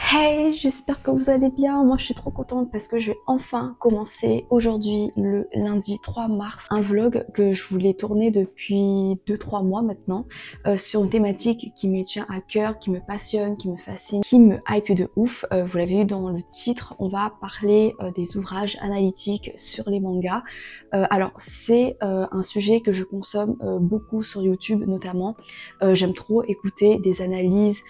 Hey, j'espère que vous allez bien. Moi, je suis trop contente parce que je vais enfin commencer aujourd'hui, le lundi 3 mars, un vlog que je voulais tourner depuis 2-3 mois maintenant, sur une thématique qui me tient à cœur, qui me passionne, qui me fascine, qui me hype de ouf. Vous l'avez vu dans le titre, on va parler des ouvrages analytiques sur les mangas. Alors, c'est un sujet que je consomme beaucoup sur YouTube notamment. J'aime trop écouter des analyses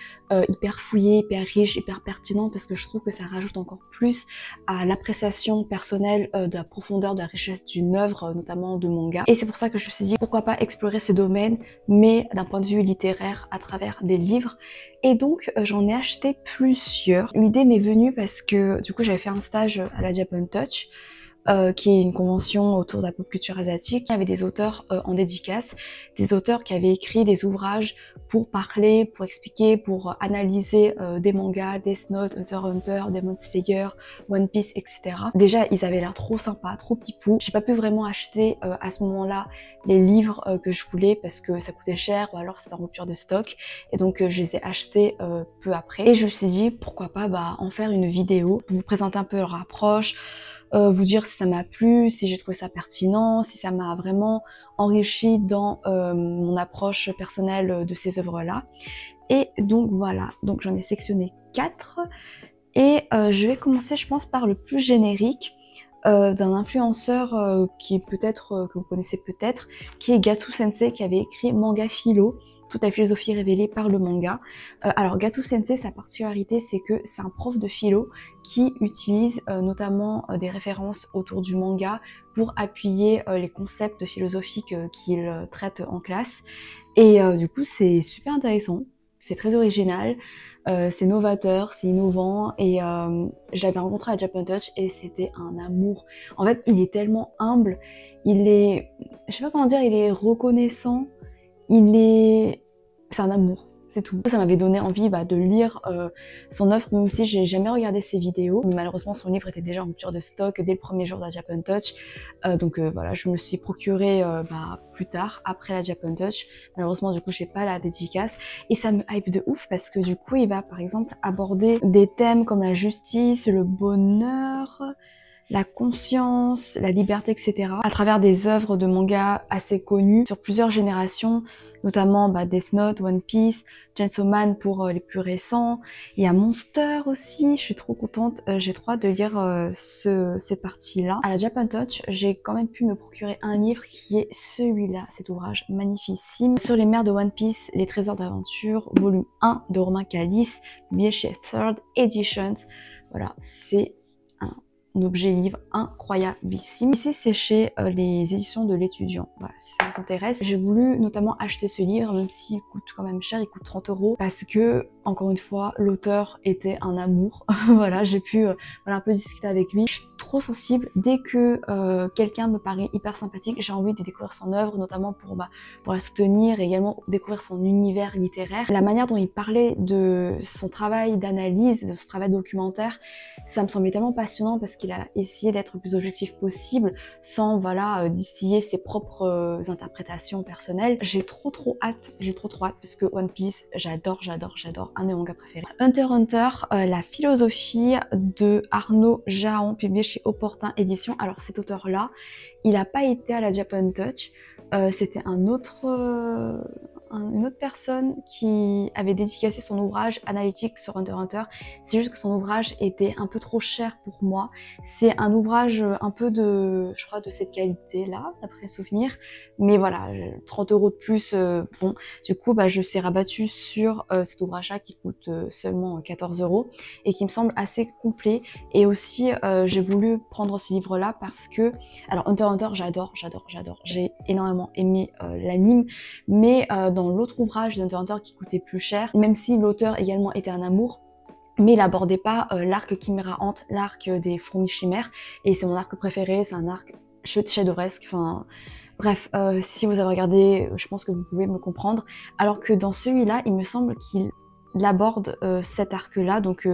hyper fouillé, hyper riche, hyper pertinent parce que je trouve que ça rajoute encore plus à l'appréciation personnelle de la profondeur, de la richesse d'une œuvre, notamment de manga. Et c'est pour ça que je me suis dit pourquoi pas explorer ce domaine, mais d'un point de vue littéraire à travers des livres. Et donc j'en ai acheté plusieurs. L'idée m'est venue parce que du coup j'avais fait un stage à la Japan Touch, qui est une convention autour de la pop culture asiatique. Il y avait des auteurs en dédicace, des auteurs qui avaient écrit des ouvrages pour parler, pour expliquer, pour analyser des mangas, Death Note, Hunter x Hunter, Demon Slayer, One Piece, etc. Déjà, ils avaient l'air trop sympas, trop pipou. J'ai pas pu vraiment acheter à ce moment-là les livres que je voulais parce que ça coûtait cher ou alors c'était en rupture de stock. Et donc je les ai achetés peu après. Et je me suis dit pourquoi pas en faire une vidéo, pour vous présenter un peu leur approche, vous dire si ça m'a plu, si j'ai trouvé ça pertinent, si ça m'a vraiment enrichi dans mon approche personnelle de ces œuvres-là. Et donc voilà, donc j'en ai sectionné 4 et je vais commencer je pense par le plus générique, d'un influenceur qui est peut-être, que vous connaissez peut-être, qui est Gatsu Sensei, qui avait écrit Manga Philo, toute la philosophie révélée par le manga. Alors Gatsu Sensei, sa particularité, c'est que c'est un prof de philo qui utilise notamment des références autour du manga pour appuyer les concepts philosophiques qu'il traite en classe. Et du coup, c'est super intéressant, c'est très original. C'est novateur, c'est innovant et j'avais rencontré à Japan Touch et c'était un amour. En fait, il est tellement humble, il est, je sais pas comment dire, il est reconnaissant, c'est un amour, c'est tout. Ça m'avait donné envie de lire son œuvre, même si j'ai jamais regardé ses vidéos. Malheureusement, son livre était déjà en rupture de stock dès le premier jour de la Japan Touch. Donc voilà, je me le suis procuré plus tard, après la Japan Touch. Malheureusement, du coup, j'ai pas la dédicace. Et ça me hype de ouf parce que du coup, il va par exemple aborder des thèmes comme la justice, le bonheur, la conscience, la liberté, etc. à travers des œuvres de manga assez connues sur plusieurs générations, notamment Death Note, One Piece, Chainsaw Man pour les plus récents. Il y a Monster aussi, je suis trop contente, j'ai trop hâte de lire cette partie-là. À la Japan Touch, j'ai quand même pu me procurer un livre qui est celui-là, cet ouvrage magnificissime. Sur les mers de One Piece, les trésors d'aventure, volume 1 de Romain Calice, publié chez Third Editions. Voilà, c'est un objet livre incroyableissime. Ici, c'est chez les éditions de l'étudiant. Voilà, si ça vous intéresse. J'ai voulu notamment acheter ce livre, même s'il coûte quand même cher, il coûte 30 €, parce que, encore une fois, l'auteur était un amour. Voilà, j'ai pu un peu discuter avec lui. Je suis trop sensible. Dès que quelqu'un me paraît hyper sympathique, j'ai envie de découvrir son œuvre, notamment pour la soutenir et également découvrir son univers littéraire. La manière dont il parlait de son travail d'analyse, de son travail documentaire, ça me semblait tellement passionnant parce qu'il a essayé d'être le plus objectif possible sans distiller ses propres interprétations personnelles. J'ai trop hâte parce que One Piece, j'adore, un de mes mangas préférés. Hunter x Hunter, la philosophie de Arnaud Jahan, publié chez Opportun Édition. Alors cet auteur-là, il n'a pas été à la Japan Touch, c'était une autre personne qui avait dédicacé son ouvrage analytique sur Hunter x Hunter. C'est juste que son ouvrage était un peu trop cher pour moi. C'est un ouvrage un peu je crois de cette qualité-là, d'après souvenir. Mais voilà, 30 € de plus, bon. Du coup, je suis rabattue sur cet ouvrage-là qui coûte seulement 14 € et qui me semble assez complet. Et aussi, j'ai voulu prendre ce livre-là parce que, alors Hunter x Hunter, j'adore. J'ai énormément aimé l'anime, mais dans l'autre ouvrage d'Hunter x Hunter qui coûtait plus cher, même si l'auteur également était un amour, mais il abordait pas l'arc Chimera Ant, l'arc des fourmis chimères, et c'est mon arc préféré, c'est un arc chevauresque, enfin bref, si vous avez regardé, je pense que vous pouvez me comprendre, alors que dans celui-là, il me semble qu'il aborde cet arc-là, donc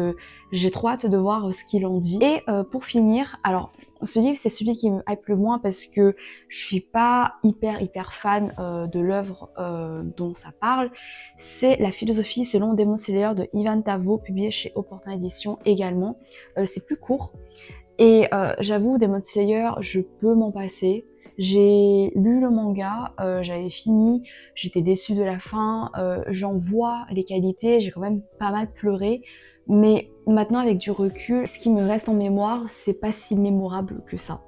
j'ai trop hâte de voir ce qu'il en dit. Et pour finir, alors ce livre c'est celui qui me hype le moins parce que je suis pas hyper fan de l'œuvre dont ça parle. C'est La philosophie selon Demon Slayer de Ivan Tavo, publié chez Opportun Édition également. C'est plus court et j'avoue Demon Slayer je peux m'en passer. J'ai lu le manga, j'avais fini, j'étais déçue de la fin, j'en vois les qualités, j'ai quand même pas mal pleuré, mais maintenant avec du recul, ce qui me reste en mémoire, c'est pas si mémorable que ça.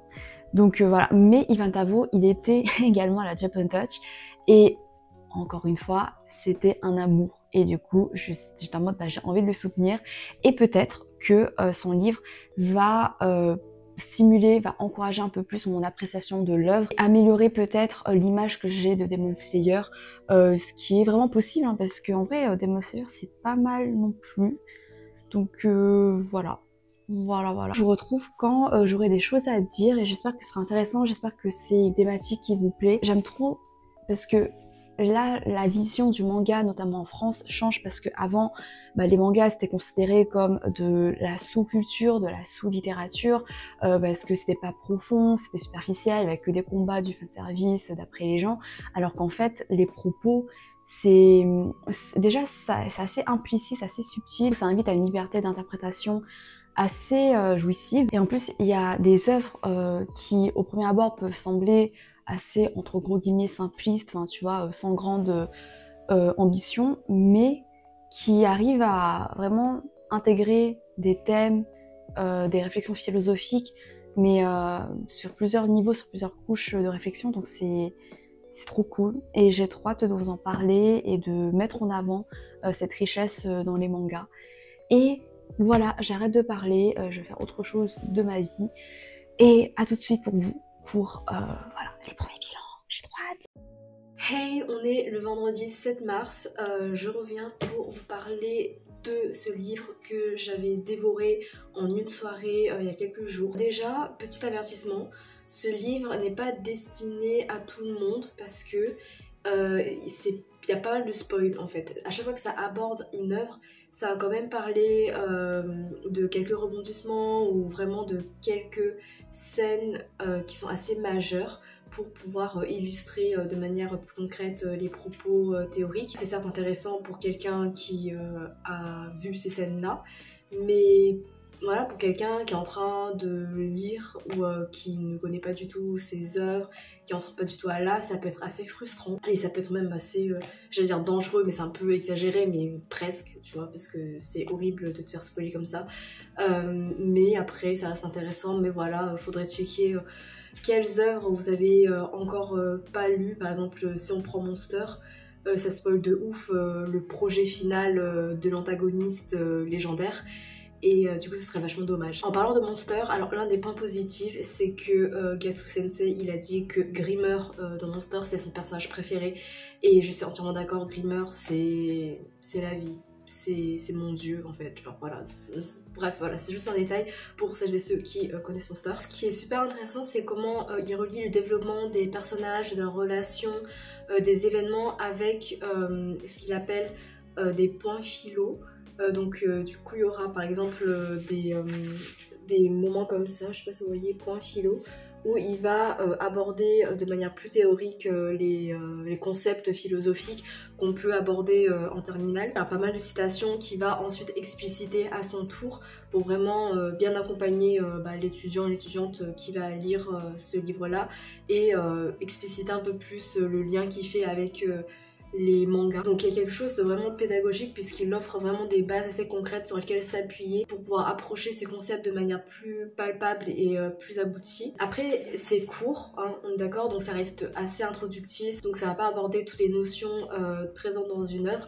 Donc voilà, mais Ivan Tavo, il était également à la Japan Touch, et encore une fois, c'était un amour. Et du coup, j'étais en mode, bah, j'ai envie de le soutenir, et peut-être que son livre va stimuler, va encourager un peu plus mon appréciation de l'œuvre, améliorer peut-être l'image que j'ai de Demon Slayer, ce qui est vraiment possible, hein, parce qu'en vrai, Demon Slayer, c'est pas mal non plus. Donc voilà. Voilà. Je vous retrouve quand j'aurai des choses à dire et j'espère que ce sera intéressant, j'espère que c'est une thématique qui vous plaît. J'aime trop parce que là, la vision du manga, notamment en France, change parce qu'avant, les mangas c'était considéré comme de la sous-culture, de la sous-littérature, parce que c'était pas profond, c'était superficiel, avec que des combats, du fanservice, d'après les gens, alors qu'en fait, les propos, déjà c'est assez implicite, assez subtil, ça invite à une liberté d'interprétation assez jouissive. Et en plus, il y a des œuvres qui, au premier abord, peuvent sembler assez, entre gros guillemets, simplistes, enfin, tu vois, sans grande ambition, mais qui arrivent à vraiment intégrer des thèmes, des réflexions philosophiques, mais sur plusieurs niveaux, sur plusieurs couches de réflexion, donc c'est trop cool. Et j'ai trop hâte de vous en parler et de mettre en avant cette richesse dans les mangas. Et voilà, j'arrête de parler, je vais faire autre chose de ma vie. Et à tout de suite pour vous, pour voilà, les premiers bilans. J'ai trop hâte. Hey, on est le vendredi 7 mars, je reviens pour vous parler de ce livre que j'avais dévoré en une soirée il y a quelques jours. Déjà, petit avertissement, ce livre n'est pas destiné à tout le monde parce que il y a pas mal de spoil en fait. À chaque fois que ça aborde une œuvre, ça va quand même parler de quelques rebondissements ou vraiment de quelques scènes qui sont assez majeures pour pouvoir illustrer de manière plus concrète les propos théoriques. C'est certes intéressant pour quelqu'un qui a vu ces scènes-là, mais voilà, pour quelqu'un qui est en train de lire ou qui ne connaît pas du tout ses œuvres, qui en sont pas du tout à là, ça peut être assez frustrant et ça peut être même assez, j'allais dire dangereux, mais c'est un peu exagéré, mais presque, tu vois, parce que c'est horrible de te faire spoiler comme ça. Mais après, ça reste intéressant, mais voilà, faudrait checker quelles œuvres vous avez encore pas lues. Par exemple, si on prend Monster, ça spoil de ouf le projet final de l'antagoniste légendaire. Et du coup ce serait vachement dommage. En parlant de Monster, alors l'un des points positifs c'est que Gato Sensei il a dit que Grimmer dans Monster c'était son personnage préféré et je suis entièrement d'accord, Grimmer c'est la vie, c'est mon dieu en fait, genre voilà. Bref voilà, c'est juste un détail pour celles et ceux qui connaissent Monster. Ce qui est super intéressant c'est comment il relie le développement des personnages, de leurs relations, des événements avec ce qu'il appelle des points philo. Donc du coup il y aura par exemple des moments comme ça, je sais pas si vous voyez, point philo, où il va aborder de manière plus théorique les concepts philosophiques qu'on peut aborder en terminale. Il y a pas mal de citations qui va ensuite expliciter à son tour pour vraiment bien accompagner l'étudiant, l'étudiante qui va lire ce livre-là et expliciter un peu plus le lien qu'il fait avec les mangas. Donc il y a quelque chose de vraiment pédagogique puisqu'il offre vraiment des bases assez concrètes sur lesquelles s'appuyer pour pouvoir approcher ces concepts de manière plus palpable et plus aboutie. Après c'est court, hein, on est d'accord, donc ça reste assez introductif, donc ça va pas aborder toutes les notions présentes dans une œuvre.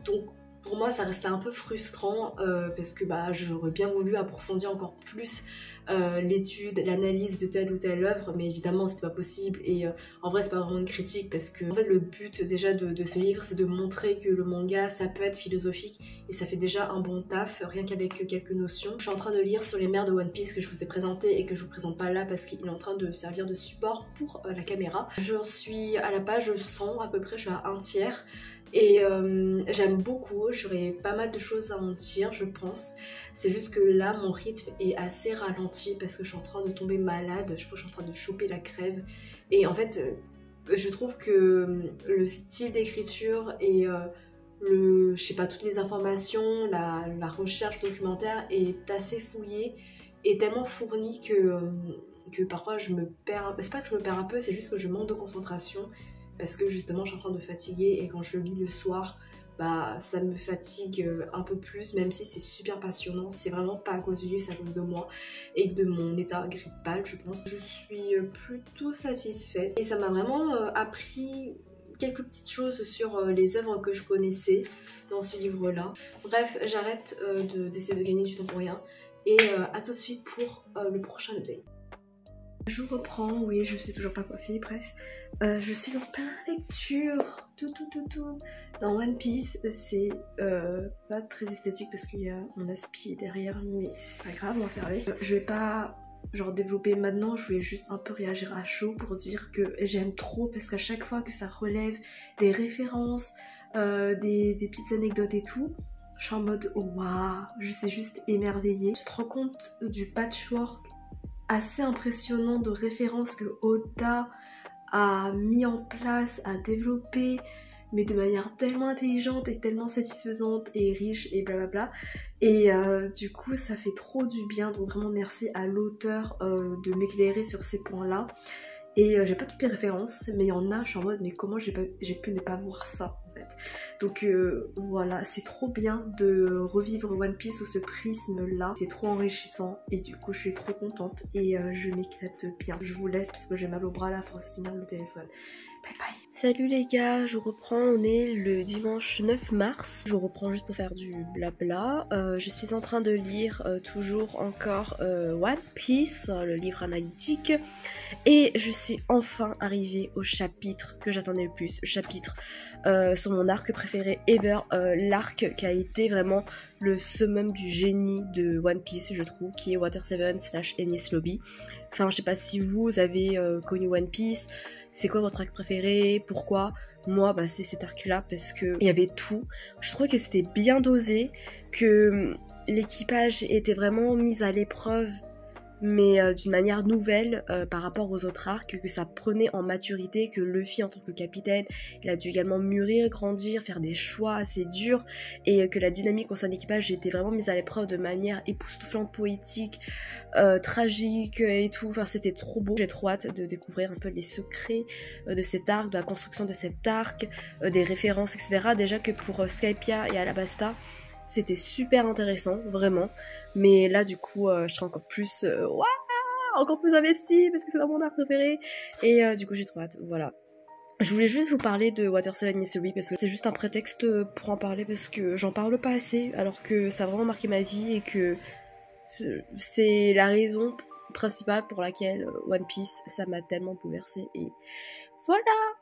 Donc pour moi ça restait un peu frustrant parce que j'aurais bien voulu approfondir encore plus l'étude, l'analyse de telle ou telle œuvre, mais évidemment c'était pas possible et en vrai c'est pas vraiment une critique parce que en fait le but déjà de ce livre c'est de montrer que le manga ça peut être philosophique et ça fait déjà un bon taf rien qu'avec quelques notions. Je suis en train de lire sur les mers de One Piece que je vous ai présenté et que je vous présente pas là parce qu'il est en train de servir de support pour la caméra. Je suis à la page 100 à peu près, je suis à un tiers. Et j'aime beaucoup, j'aurais pas mal de choses à en dire je pense. C'est juste que là mon rythme est assez ralenti parce que je suis en train de tomber malade, je crois que je suis en train de choper la crève. Et en fait je trouve que le style d'écriture et je sais pas, toutes les informations, la recherche documentaire est assez fouillée et tellement fournie que parfois je me perds. C'est pas que je me perds un peu, c'est juste que je manque de concentration parce que justement je suis en train de fatiguer et quand je lis le soir, bah ça me fatigue un peu plus, même si c'est super passionnant. C'est vraiment pas à cause du livre, c'est à cause de moi et de mon état grippal, je pense. Je suis plutôt satisfaite et ça m'a vraiment appris quelques petites choses sur les œuvres que je connaissais dans ce livre-là. Bref, j'arrête d'essayer de gagner du temps pour rien et à tout de suite pour le prochain update. Je reprends, oui, je suis toujours pas coiffée, bref. Je suis en pleine lecture, tout. Dans One Piece, c'est pas très esthétique parce qu'il y a mon aspi derrière, mais c'est pas grave, on va faire avec. Je vais pas genre développer maintenant, je vais juste un peu réagir à chaud pour dire que j'aime trop parce qu'à chaque fois que ça relève des références, des petites anecdotes et tout, je suis en mode waouh, je suis juste émerveillée. Tu te rends compte du patchwork assez impressionnant de références que Oda a mis en place, a développé, mais de manière tellement intelligente et tellement satisfaisante et riche et blablabla. Et du coup ça fait trop du bien, donc vraiment merci à l'auteur de m'éclairer sur ces points-là. Et j'ai pas toutes les références, mais il y en a, je suis en mode mais comment j'ai pu ne pas voir ça en fait. Donc voilà, c'est trop bien de revivre One Piece sous ce prisme là, c'est trop enrichissant et du coup je suis trop contente et je m'éclate bien. Je vous laisse parce que j'ai mal au bras là, à force de tenir le téléphone. Bye bye. Salut les gars, je reprends, on est le dimanche 9 mars. Je reprends juste pour faire du blabla. Je suis en train de lire toujours encore One Piece, le livre analytique. Et je suis enfin arrivée au chapitre que j'attendais le plus. Chapitre sur mon arc préféré ever. L'arc qui a été vraiment le summum du génie de One Piece, je trouve, qui est Water 7 / Enies Lobby. Enfin, je sais pas si vous avez connu One Piece. C'est quoi votre arc préféré? Pourquoi? Moi, bah, c'est cet arc-là parce que il y avait tout. Je trouve que c'était bien dosé, que l'équipage était vraiment mis à l'épreuve, mais d'une manière nouvelle par rapport aux autres arcs, que ça prenait en maturité, que Luffy en tant que capitaine, il a dû également mûrir, grandir, faire des choix assez durs, et que la dynamique au sein de l'équipage était vraiment mise à l'épreuve de manière époustouflante, poétique, tragique et tout. Enfin, c'était trop beau. J'ai trop hâte de découvrir un peu les secrets de cet arc, de la construction de cet arc, des références, etc. Déjà que pour Skypiea et Alabasta, c'était super intéressant, vraiment. Mais là, du coup, je serai encore plus encore plus investie parce que c'est dans mon art préféré. Et du coup, j'ai trop hâte. Voilà. Je voulais juste vous parler de Water 7 / Lobby parce que c'est juste un prétexte pour en parler parce que j'en parle pas assez alors que ça a vraiment marqué ma vie et que c'est la raison principale pour laquelle One Piece, ça m'a tellement bouleversée. Et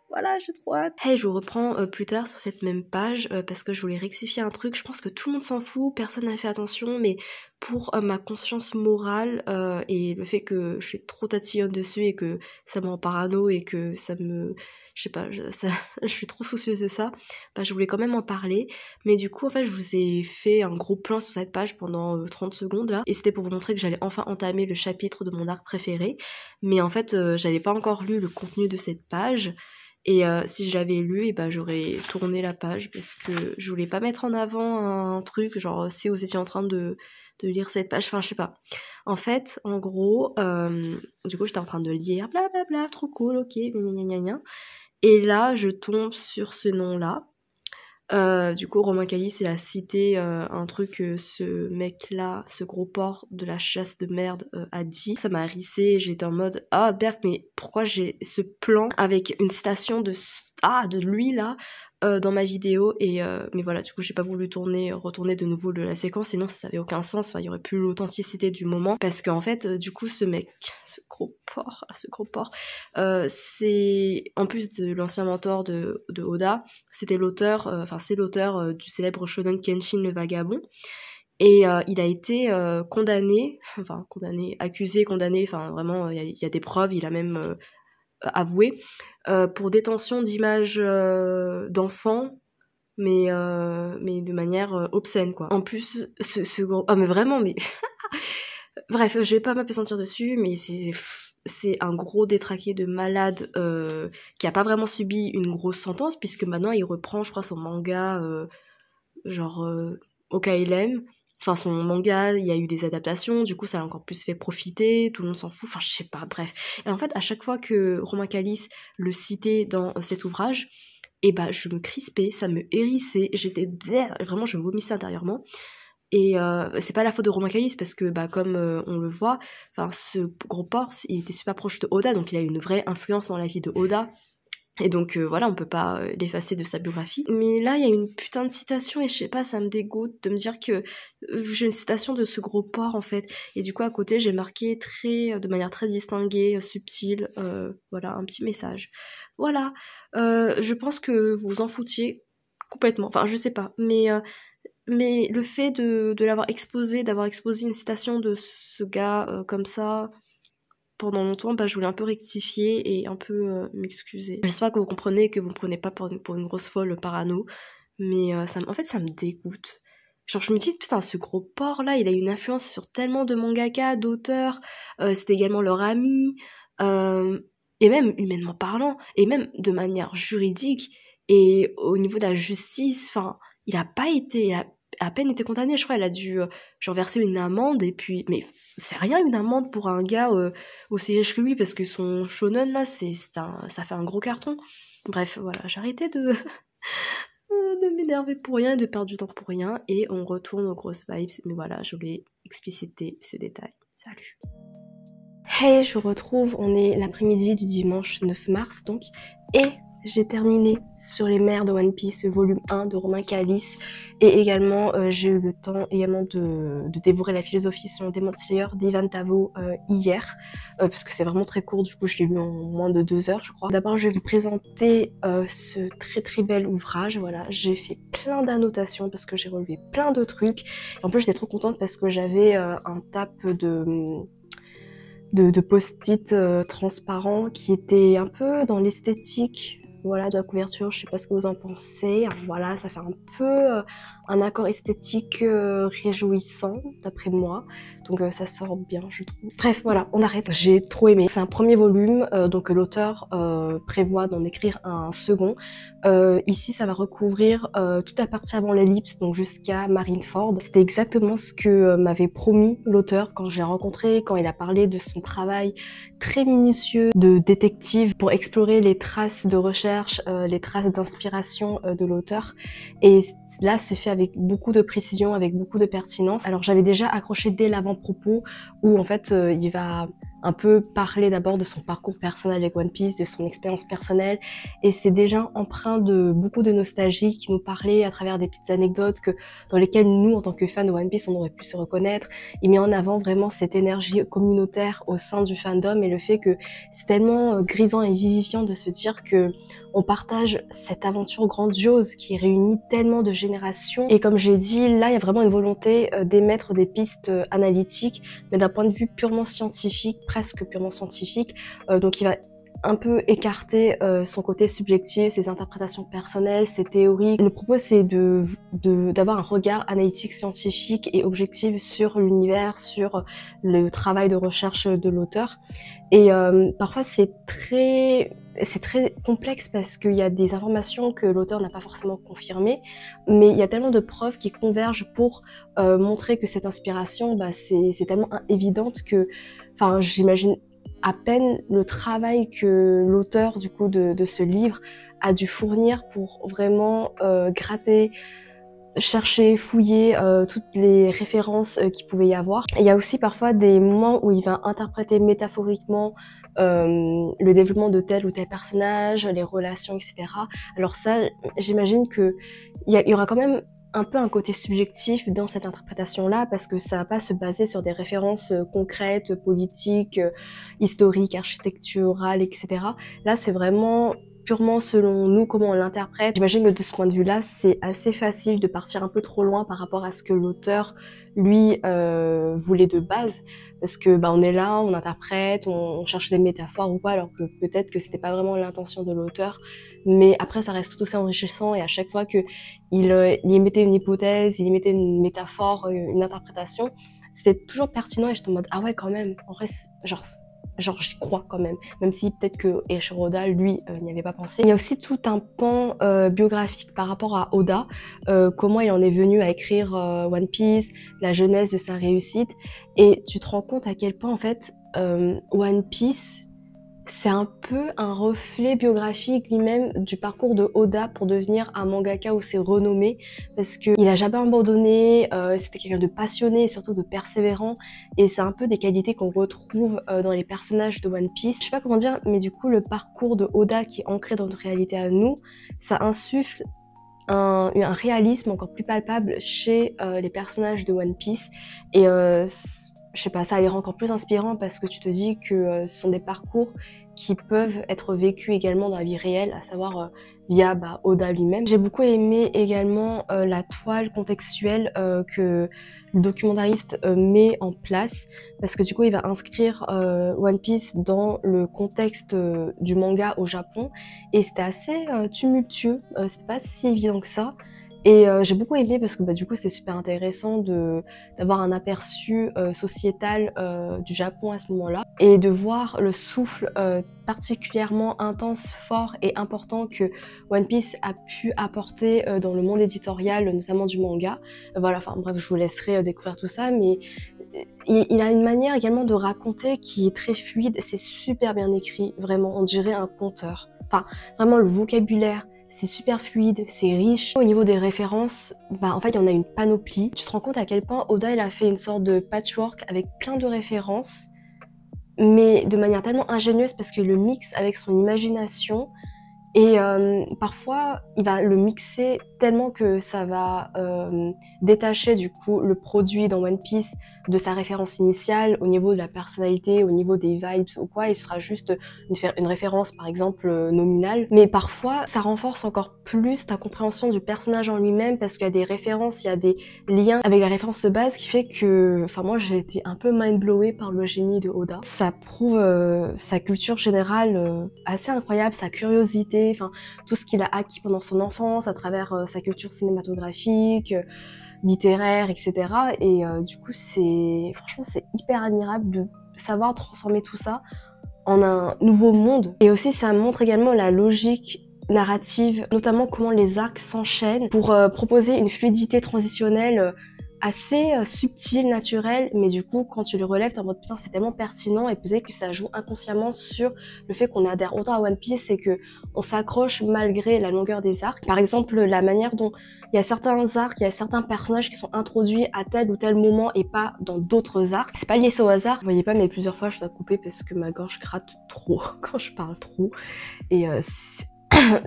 voilà, j'ai trop hâte. Hey, je vous reprends plus tard sur cette même page parce que je voulais rectifier un truc. Je pense que tout le monde s'en fout, personne n'a fait attention, mais pour ma conscience morale et le fait que je suis trop tatillonne dessus et que ça me rend parano et que ça me... Je sais pas, je suis trop soucieuse de ça. Bah, je voulais quand même en parler. Mais du coup, en fait, je vous ai fait un gros plan sur cette page pendant 30 secondes là. Et c'était pour vous montrer que j'allais enfin entamer le chapitre de mon arc préféré. Mais en fait, j'avais pas encore lu le contenu de cette page. Et si je l'avais lu, et ben j'aurais tourné la page parce que je voulais pas mettre en avant un truc genre si vous étiez en train de lire cette page, enfin je sais pas. En fait, en gros, du coup j'étais en train de lire, blablabla, trop cool, ok, gna gna gna. Et là je tombe sur ce nom-là. Du coup Romain Calis il a cité un truc que ce mec là, ce gros porc de la chasse de merde a dit. Ça m'a hérissé, j'étais en mode ah Berk, mais pourquoi j'ai ce plan avec une citation de lui là dans ma vidéo. Et mais voilà, du coup j'ai pas voulu retourner de nouveau de la séquence, sinon ça avait aucun sens. Enfin, il y aurait plus l'authenticité du moment parce qu'en fait du coup ce mec, ce gros porc, c'est en plus de l'ancien mentor de Oda, c'était l'auteur, c'est l'auteur du célèbre shonen Kenshin le Vagabond. Et il a été accusé, condamné, enfin vraiment il y a des preuves, il a même avoué pour détention d'images d'enfants mais de manière obscène, quoi. En plus, ce gros... Ah, mais vraiment, mais... Bref, je vais pas m'apesantir dessus, mais c'est un gros détraqué de malade qui a pas vraiment subi une grosse sentence, puisque maintenant il reprend, je crois, son manga, genre, au KLM. Enfin, son manga, il y a eu des adaptations, du coup ça l'a encore plus fait profiter, tout le monde s'en fout, enfin je sais pas, bref. Et en fait, à chaque fois que Romain Calice le citait dans cet ouvrage, et bah je me crispais, ça me hérissait, j'étais... Vraiment, je vomissais intérieurement. Et c'est pas la faute de Romain Calice parce que bah comme on le voit, enfin ce gros porc, il était super proche de Oda, donc il a eu une vraie influence dans la vie de Oda. Et donc voilà, on peut pas l'effacer de sa biographie. Mais là, il y a une putain de citation et je sais pas, ça me dégoûte de me dire que j'ai une citation de ce gros porc en fait. Et du coup à côté, j'ai marqué de manière très distinguée, subtile, voilà, un petit message. Voilà, je pense que vous vous en foutiez complètement. Enfin, je sais pas, mais le fait de l'avoir exposé, d'avoir exposé une citation de ce gars comme ça pendant longtemps, bah je voulais un peu rectifier et un peu m'excuser. J'espère que vous comprenez, que vous me prenez pas pour une grosse folle parano, mais en fait ça me dégoûte. Genre je me dis, putain, ce gros porc là, il a une influence sur tellement de mangaka, d'auteurs, c'était également leur ami, et même humainement parlant, et même de manière juridique, et au niveau de la justice, enfin, il a à peine été condamné, je crois, elle a dû genre verser une amende, et puis, mais c'est rien une amende pour un gars aussi riche que lui, parce que son shonen là, ça fait un gros carton. Bref, voilà, j'ai arrêté de m'énerver pour rien et de perdre du temps pour rien, et on retourne aux grosses vibes, mais voilà, je voulais expliciter ce détail. Salut. Hey, je vous retrouve, on est l'après-midi du dimanche 9 mars donc, et j'ai terminé Sur les mers de One Piece, le volume 1 de Romain Calice, et également j'ai eu le temps également de dévorer la philosophie selon Demon Slayer d'Ivan Tavo hier, parce que c'est vraiment très court, du coup je l'ai lu en moins de 2 heures je crois. D'abord je vais vous présenter ce très très bel ouvrage, voilà, j'ai fait plein d'annotations parce que j'ai relevé plein de trucs, et en plus j'étais trop contente parce que j'avais un tape de post-it transparents qui était un peu dans l'esthétique, voilà, de la couverture. Je sais pas ce que vous en pensez. Alors, voilà, ça fait un peu un accord esthétique réjouissant d'après moi, donc ça sort bien je trouve. Bref voilà, on arrête, j'ai trop aimé. C'est un premier volume, donc l'auteur prévoit d'en écrire un second. Ici ça va recouvrir toute la partie avant l'ellipse, donc jusqu'à Marineford. C'était exactement ce que m'avait promis l'auteur quand je l'ai rencontré, quand il a parlé de son travail très minutieux de détective pour explorer les traces de recherche, les traces d'inspiration de l'auteur. Et là, c'est fait avec beaucoup de précision, avec beaucoup de pertinence. Alors j'avais déjà accroché dès l'avant-propos où en fait il va un peu parler d'abord de son parcours personnel avec One Piece, de son expérience personnelle, et c'est déjà empreint de beaucoup de nostalgie qui nous parlait à travers des petites anecdotes dans lesquelles nous, en tant que fans de One Piece, on aurait pu se reconnaître. Il met en avant vraiment cette énergie communautaire au sein du fandom et le fait que c'est tellement grisant et vivifiant de se dire que on partage cette aventure grandiose qui réunit tellement de générations. Et comme j'ai dit, là, il y a vraiment une volonté d'émettre des pistes analytiques, mais d'un point de vue purement scientifique, presque purement scientifique. Donc il va un peu écarter son côté subjectif, ses interprétations personnelles, ses théories. Le propos, c'est d'avoir un regard analytique, scientifique et objectif sur l'univers, sur le travail de recherche de l'auteur. Et parfois, c'est très complexe parce qu'il y a des informations que l'auteur n'a pas forcément confirmées, mais il y a tellement de preuves qui convergent pour montrer que cette inspiration, bah, c'est tellement évidente que, enfin, j'imagine à peine le travail que l'auteur du coup de ce livre a dû fournir pour vraiment gratter, chercher, fouiller toutes les références qu'il pouvait y avoir. Il y a aussi parfois des moments où il va interpréter métaphoriquement le développement de tel ou tel personnage, les relations, etc. Alors ça, j'imagine qu'il y aura quand même un peu un côté subjectif dans cette interprétation-là, parce que ça va pas se baser sur des références concrètes, politiques, historiques, architecturales, etc. Là, c'est vraiment purement selon nous comment on l'interprète. J'imagine que de ce point de vue-là, c'est assez facile de partir un peu trop loin par rapport à ce que l'auteur, lui, voulait de base. Parce que on est là, on interprète, on cherche des métaphores ou quoi, alors que peut-être que c'était pas vraiment l'intention de l'auteur. Mais après, ça reste tout aussi enrichissant et à chaque fois qu'il y mettait une hypothèse, il y mettait une métaphore, une interprétation, c'était toujours pertinent et j'étais en mode ah ouais quand même, en vrai, genre j'y crois quand même si peut-être que Eiichiro Oda, lui, n'y avait pas pensé. Il y a aussi tout un pan biographique par rapport à Oda, comment il en est venu à écrire One Piece, la genèse de sa réussite, et tu te rends compte à quel point en fait One Piece, c'est un peu un reflet biographique lui-même du parcours de Oda pour devenir un mangaka aussi renommé, parce qu'il a jamais abandonné, c'était quelqu'un de passionné et surtout de persévérant, et c'est un peu des qualités qu'on retrouve dans les personnages de One Piece. Je sais pas comment dire, mais du coup le parcours de Oda qui est ancré dans notre réalité à nous, ça insuffle un réalisme encore plus palpable chez les personnages de One Piece, et je sais pas, ça les rend encore plus inspirants parce que tu te dis que ce sont des parcours qui peuvent être vécus également dans la vie réelle, à savoir via Oda lui-même. J'ai beaucoup aimé également la toile contextuelle que le documentariste met en place, parce que du coup il va inscrire One Piece dans le contexte du manga au Japon, et c'était assez tumultueux, c'était pas si évident que ça. Et j'ai beaucoup aimé parce que du coup c'est super intéressant d'avoir un aperçu sociétal du Japon à ce moment-là, et de voir le souffle particulièrement intense, fort et important que One Piece a pu apporter dans le monde éditorial, notamment du manga. Voilà, enfin bref, je vous laisserai découvrir tout ça, mais il a une manière également de raconter qui est très fluide, c'est super bien écrit, vraiment, on dirait un conteur. Enfin, vraiment le vocabulaire, c'est super fluide, c'est riche. Au niveau des références, en fait, il y en a une panoplie. Tu te rends compte à quel point Oda, il a fait une sorte de patchwork avec plein de références, mais de manière tellement ingénieuse parce qu'il le mixe avec son imagination. Et parfois, il va le mixer tellement que ça va détacher du coup le produit dans One Piece de sa référence initiale au niveau de la personnalité, au niveau des vibes ou quoi, et ce sera juste une référence par exemple nominale. Mais parfois, ça renforce encore plus ta compréhension du personnage en lui-même parce qu'il y a des références, il y a des liens avec la référence de base qui fait que, enfin moi j'ai été un peu mind-blowée par le génie de Oda. Ça prouve sa culture générale assez incroyable, sa curiosité, enfin tout ce qu'il a acquis pendant son enfance à travers sa culture cinématographique, littéraire, etc. Et du coup franchement c'est hyper admirable de savoir transformer tout ça en un nouveau monde. Et aussi ça montre également la logique narrative, notamment comment les arcs s'enchaînent pour proposer une fluidité transitionnelle assez subtile, naturelle, mais du coup quand tu le relèves t'es en mode putain c'est tellement pertinent, et peut-être que ça joue inconsciemment sur le fait qu'on adhère autant à One Piece, c'est que on s'accroche malgré la longueur des arcs. Par exemple la manière dont il y a certains arcs, il y a certains personnages qui sont introduits à tel ou tel moment et pas dans d'autres arcs. C'est pas lié au hasard. Vous voyez pas, mais plusieurs fois je dois couper parce que ma gorge gratte trop quand je parle trop. Et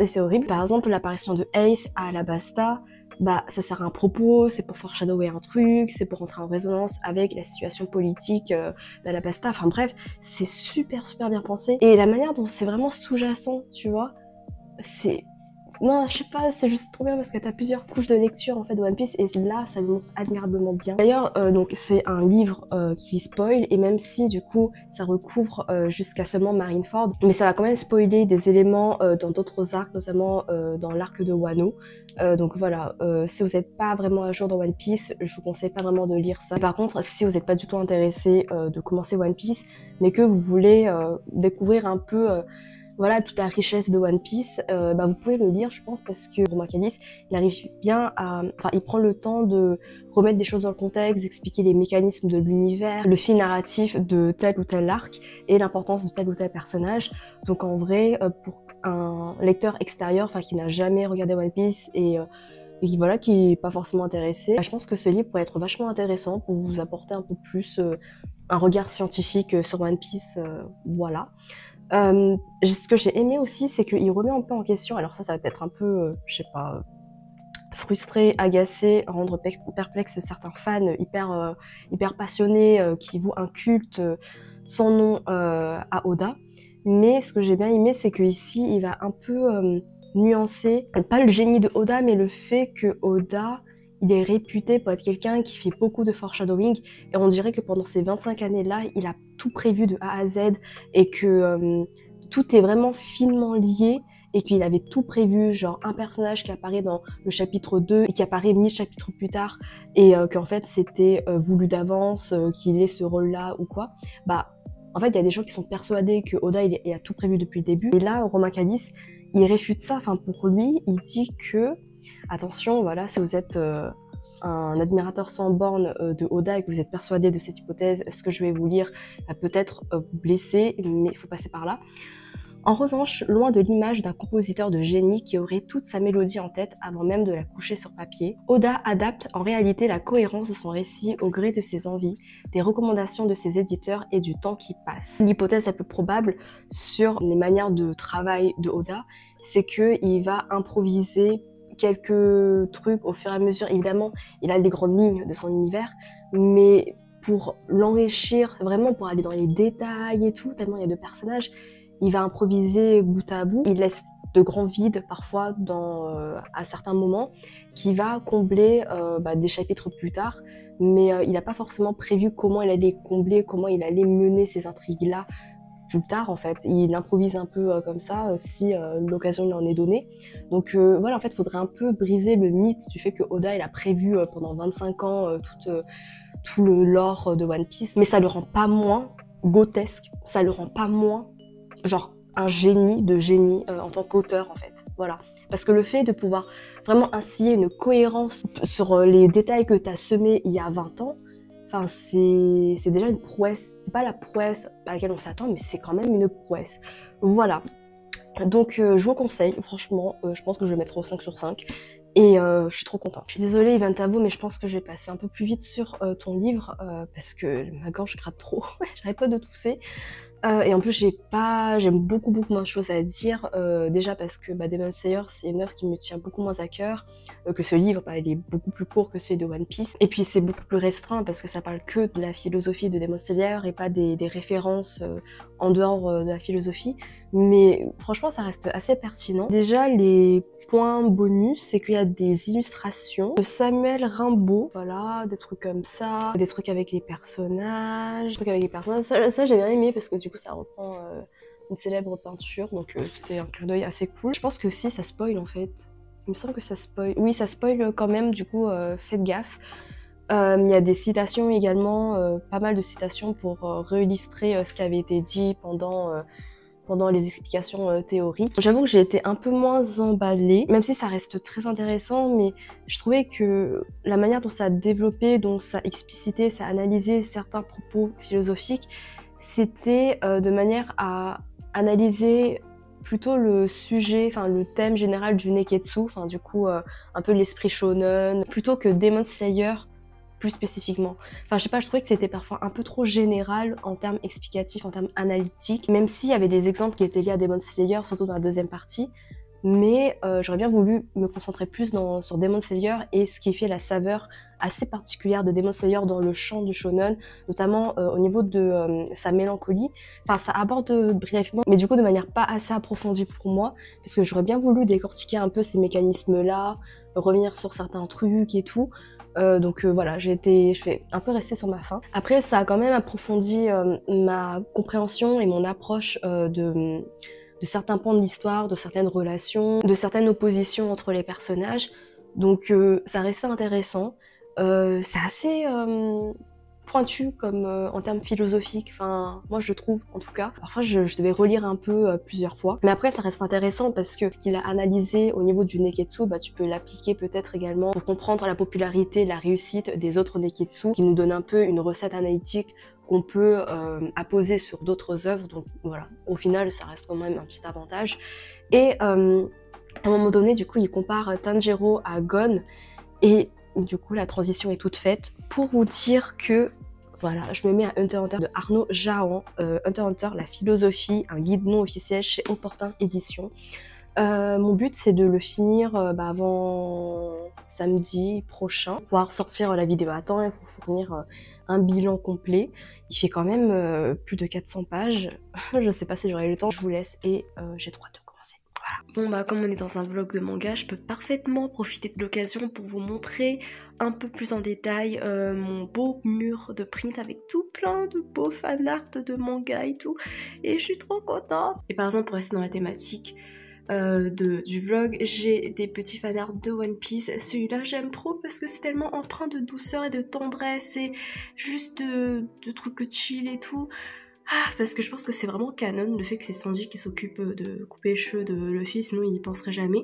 c'est horrible. Par exemple, l'apparition de Ace à Alabasta, ça sert à un propos, c'est pour foreshadower un truc, c'est pour entrer en résonance avec la situation politique d'Alabasta. Enfin bref, c'est super bien pensé. Et la manière dont c'est vraiment sous-jacent, tu vois, c'est... Non, je sais pas, c'est juste trop bien parce que t'as plusieurs couches de lecture en fait de One Piece, et là ça le montre admirablement bien. D'ailleurs, donc c'est un livre qui spoil, et même si du coup ça recouvre jusqu'à seulement Marineford, mais ça va quand même spoiler des éléments dans d'autres arcs, notamment dans l'arc de Wano. Donc voilà, si vous n'êtes pas vraiment à jour dans One Piece, je vous conseille pas vraiment de lire ça. Par contre, si vous n'êtes pas du tout intéressé de commencer One Piece, mais que vous voulez découvrir un peu voilà toute la richesse de One Piece, vous pouvez le lire je pense, parce que Romain Calice il arrive bien à... Enfin il prend le temps de remettre des choses dans le contexte, d'expliquer les mécanismes de l'univers, le fil narratif de tel ou tel arc et l'importance de tel ou tel personnage. Donc en vrai pour un lecteur extérieur, enfin qui n'a jamais regardé One Piece et voilà, qui est pas forcément intéressé, je pense que ce livre pourrait être vachement intéressant pour vous apporter un peu plus un regard scientifique sur One Piece, voilà. Ce que j'ai aimé aussi, c'est qu'il remet un peu en question, alors ça va peut-être un peu, je sais pas, frustré, agacé, rendre perplexe certains fans hyper passionnés qui vouent un culte sans nom à Oda. Mais ce que j'ai bien aimé, c'est qu'ici, il va un peu nuancer, pas le génie de Oda, mais le fait que Oda, il est réputé pour être quelqu'un qui fait beaucoup de foreshadowing. Et on dirait que pendant ces 25 années-là, il a tout prévu de A à Z et que tout est vraiment finement lié. Et qu'il avait tout prévu, genre un personnage qui apparaît dans le chapitre 2 et qui apparaît 1000 chapitres plus tard, et qu'en fait c'était voulu d'avance, qu'il ait ce rôle-là ou quoi. Bah, en fait, il y a des gens qui sont persuadés que Oda il a tout prévu depuis le début. Et là, Romain Calice, il réfute ça. Enfin, pour lui, il dit que, attention, voilà, si vous êtes un admirateur sans borne de Oda et que vous êtes persuadé de cette hypothèse, ce que je vais vous lire va peut-être vous blesser, mais il faut passer par là. En revanche, loin de l'image d'un compositeur de génie qui aurait toute sa mélodie en tête avant même de la coucher sur papier, Oda adapte en réalité la cohérence de son récit au gré de ses envies, des recommandations de ses éditeurs et du temps qui passe. L'hypothèse la plus probable sur les manières de travail de Oda, c'est qu'il va improviser quelques trucs au fur et à mesure. Évidemment, il a les grandes lignes de son univers, mais pour l'enrichir, vraiment pour aller dans les détails et tout, tellement il y a de personnages, il va improviser bout à bout. Il laisse de grands vides parfois à certains moments qui va combler des chapitres plus tard. Mais il n'a pas forcément prévu comment il allait combler, comment il allait mener ces intrigues-là plus tard en fait. Il improvise un peu comme ça si l'occasion lui en est donnée. Donc voilà, en fait, il faudrait un peu briser le mythe du fait que Oda il a prévu pendant 25 ans tout le lore de One Piece. Mais ça le rend pas moins grotesque, ça le rend pas moins genre un génie de génie en tant qu'auteur en fait, voilà. Parce que le fait de pouvoir vraiment instiller une cohérence sur les détails que tu as semés il y a 20 ans, enfin c'est déjà une prouesse. C'est pas la prouesse à laquelle on s'attend, mais c'est quand même une prouesse. Voilà. Donc je vous conseille, franchement, je pense que je vais mettre au 5 sur 5. Et je suis trop contente. Je suis désolée Yvan Tabo, mais je pense que je vais passer un peu plus vite sur ton livre parce que ma gorge gratte trop, j'arrête pas de tousser. Et en plus j'aime beaucoup moins de choses à dire, déjà parce que Demon Slayer c'est une œuvre qui me tient beaucoup moins à cœur que ce livre, il est beaucoup plus court que celui de One Piece, et puis c'est beaucoup plus restreint parce que ça parle que de la philosophie de Demon Slayer et pas des références en dehors de la philosophie, mais franchement ça reste assez pertinent. Déjà les points bonus, c'est qu'il y a des illustrations de Samuel Rimbaud, voilà, des trucs comme ça, des trucs avec les personnages, ça j'ai bien aimé parce que du coup ça reprend une célèbre peinture, donc c'était un clin d'œil assez cool. Je pense que si ça spoil en fait, il me semble que ça spoil, oui ça spoil quand même, du coup faites gaffe. Il y a des citations également, pas mal de citations pour réillustrer ce qui avait été dit pendant les explications théoriques. J'avoue que j'ai été un peu moins emballée, même si ça reste très intéressant, mais je trouvais que la manière dont ça a développé, dont ça a explicité, ça a analysé certains propos philosophiques, c'était de manière à analyser plutôt le sujet, enfin le thème général du Neketsu, enfin du coup un peu l'esprit shonen, plutôt que Demon Slayer plus spécifiquement. Enfin, je sais pas, je trouvais que c'était parfois un peu trop général en termes explicatifs, en termes analytiques, même s'il y avait des exemples qui étaient liés à Demon Slayer, surtout dans la deuxième partie, mais j'aurais bien voulu me concentrer plus sur Demon Slayer et ce qui fait la saveur assez particulière de Demon Slayer dans le champ du shonen, notamment au niveau de sa mélancolie. Enfin, ça aborde brièvement, mais du coup de manière pas assez approfondie pour moi, parce que j'aurais bien voulu décortiquer un peu ces mécanismes-là, revenir sur certains trucs et tout. Donc voilà, je vais un peu rester sur ma faim. Après, ça a quand même approfondi ma compréhension et mon approche de certains pans de l'histoire, de certaines relations, de certaines oppositions entre les personnages. Donc ça restait intéressant. C'est assez pointu comme en termes philosophiques, enfin moi je trouve en tout cas. Parfois je devais relire un peu plusieurs fois, mais après ça reste intéressant parce que ce qu'il a analysé au niveau du Neketsu, tu peux l'appliquer peut-être également pour comprendre la popularité, la réussite des autres Neketsu, qui nous donne un peu une recette analytique qu'on peut apposer sur d'autres œuvres. Donc voilà, au final ça reste quand même un petit avantage. Et à un moment donné, du coup il compare Tanjiro à Gon, et du coup la transition est toute faite pour vous dire que voilà, je me mets à Hunter x Hunter de Arnaud Jahan, Hunter x Hunter, la philosophie, un guide non officiel chez Opportun Édition. Mon but c'est de le finir avant samedi prochain, pouvoir sortir la vidéo à temps. Il faut fournir un bilan complet. Il fait quand même plus de 400 pages. Je sais pas si j'aurai le temps, je vous laisse et j'ai trop hâte de commencer. Voilà. Bon bah comme on est dans un vlog de manga, je peux parfaitement profiter de l'occasion pour vous montrer un peu plus en détail mon beau mur de print avec tout plein de beaux fanarts de manga et tout. Et je suis trop contente. Et par exemple pour rester dans la thématique du vlog, j'ai des petits fanarts de One Piece. Celui-là j'aime trop parce que c'est tellement empreint de douceur et de tendresse et juste de trucs chill et tout. Ah, parce que je pense que c'est vraiment canon le fait que c'est Sanji qui s'occupe de couper les cheveux de Luffy, sinon il n'y penserait jamais.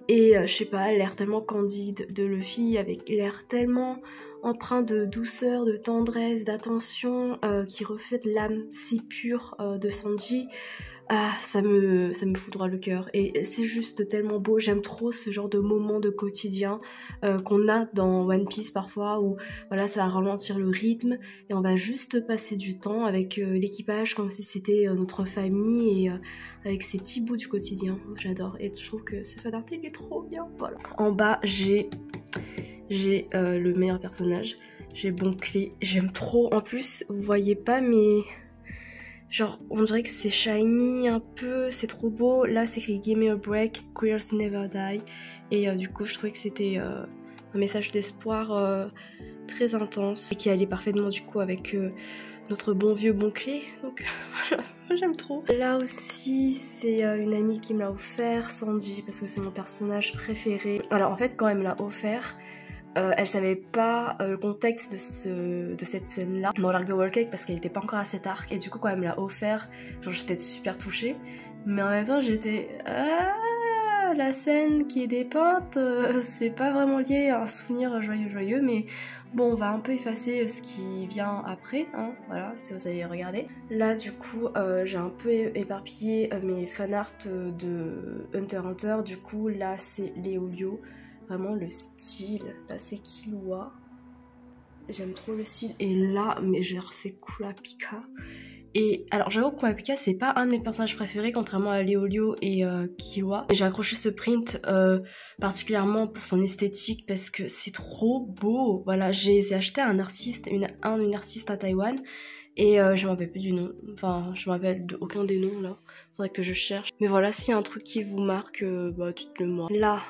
Et je sais pas, l'air tellement candide de Luffy avec l'air tellement empreint de douceur, de tendresse, d'attention qui reflète l'âme si pure de Sanji. Ah, ça me fout droit le cœur et c'est juste tellement beau. J'aime trop ce genre de moment de quotidien qu'on a dans One Piece parfois où voilà, ça va ralentir le rythme et on va juste passer du temps avec l'équipage comme si c'était notre famille et avec ces petits bouts du quotidien. J'adore et je trouve que ce fanart il est trop bien. Voilà. En bas j'ai le meilleur personnage, j'ai Bon Clé, j'aime trop. En plus vous voyez pas mais genre, on dirait que c'est shiny un peu, c'est trop beau. Là, c'est écrit Give me a break, queers never die. Et du coup, je trouvais que c'était un message d'espoir très intense et qui allait parfaitement du coup avec notre bon vieux Bon Clé. Donc voilà, j'aime trop. Là aussi, c'est une amie qui me l'a offert, Sanji, parce que c'est mon personnage préféré. Alors en fait, quand elle me l'a offert, elle savait pas le contexte de cette scène-là dans l'arc de Whole Cake parce qu'elle était pas encore à cet arc et du coup quand elle me l'a offert, genre j'étais super touchée, mais en même temps j'étais la scène qui est dépeinte, c'est pas vraiment lié à un souvenir joyeux, mais bon on va un peu effacer ce qui vient après, hein, voilà, si vous allez regarder. Là du coup j'ai un peu éparpillé mes fanarts de Hunter x Hunter, du coup là c'est Léolio. Vraiment le style, là c'est Killua, j'aime trop le style, et là, mais genre c'est Kurapika. Et alors j'avoue que Kurapika c'est pas un de mes personnages préférés contrairement à Léolio et Killua. J'ai accroché ce print particulièrement pour son esthétique parce que c'est trop beau. Voilà, j'ai acheté à un artiste, une artiste à Taïwan. Et je me rappelle plus du nom, enfin je me rappelle de aucun des noms là, faudrait que je cherche. Mais voilà, s'il y a un truc qui vous marque, bah dites-le moi. Là,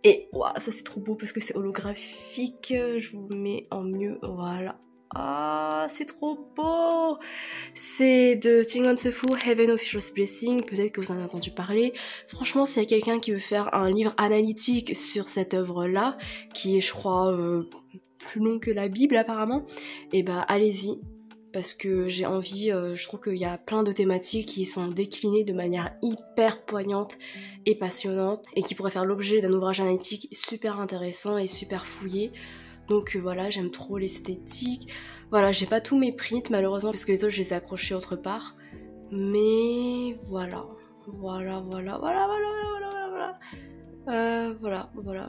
et wow, ça c'est trop beau parce que c'est holographique, je vous mets en mieux, voilà. Ah, c'est trop beau. C'est de Tingon Sefu, Heaven Official's Blessing, peut-être que vous en avez entendu parler. Franchement, s'il y a quelqu'un qui veut faire un livre analytique sur cette œuvre-là, qui est je crois... plus long que la Bible apparemment, et bah allez-y parce que j'ai envie, je trouve qu'il y a plein de thématiques qui sont déclinées de manière hyper poignante et passionnante et qui pourraient faire l'objet d'un ouvrage analytique super intéressant et super fouillé. Donc voilà, j'aime trop l'esthétique. Voilà, j'ai pas tous mes prints malheureusement parce que les autres je les ai accrochés autre part, mais voilà,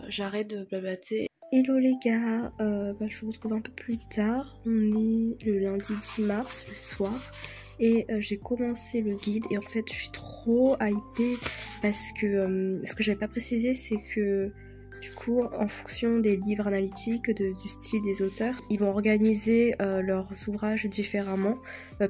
j'arrête de blablater. Hello les gars, je vous retrouve un peu plus tard, on est le lundi 10 mars, le soir, et j'ai commencé le guide et en fait je suis trop hypée parce que ce que j'avais pas précisé c'est que du coup en fonction des livres analytiques, du style des auteurs, ils vont organiser leurs ouvrages différemment.